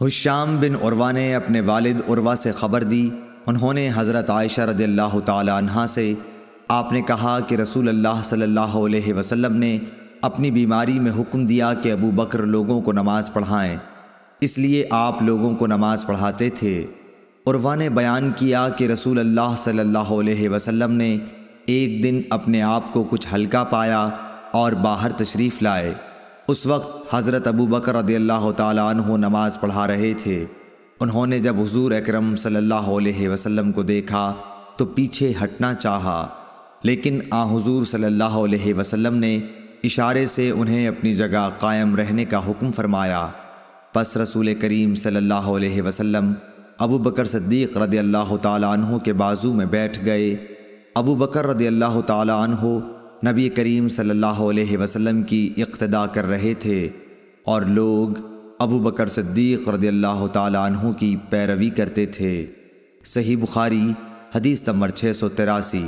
ہشام بن عروہ نے اپنے والد عروہ سے خبر دی، انہوں نے حضرت عائشہ رضی اللہ تعالی عنہا سے آپ نے کہا کہ رسول اللہ صلی اللہ علیہ وسلم نے اپنی بیماری میں حکم دیا کہ ابو بکر لوگوں کو نماز پڑھائیں، اس لیے آپ لوگوں کو نماز پڑھاتے تھے۔ عروہ نے بیان کیا کہ رسول اللہ صلی اللہ علیہ وسلم نے ایک دن اپنے آپ کو کچھ ہلکا پایا اور باہر تشریف لائے۔ اس وقت حضرت ابو بکر رضی اللہ تعالی عنہ نماز پڑھا رہے تھے۔ انہوں نے جب حضور اکرم صلی اللہ علیہ وسلم کو دیکھا تو پیچھے ہٹنا چاہا، لیکن حضور صلی اللہ علیہ وسلم نے اشارے سے انہیں اپنی جگہ قائم رہنے کا حکم فرمایا۔ پس رسول کریم صلی اللہ علیہ وسلم ابو بکر صدیق رضی اللہ تعالی عنہ کے بازو میں بیٹھ گئے۔ ابو بکر رضی اللہ تعالی عنہ نبی کریم صلی اللہ علیہ وسلم کی اقتداء کر رہے تھے اور لوگ ابو بکر صدیق رضی اللہ تعالی عنہ کی پیروی کرتے تھے۔ صحیح بخاری حدیث نمبر 683۔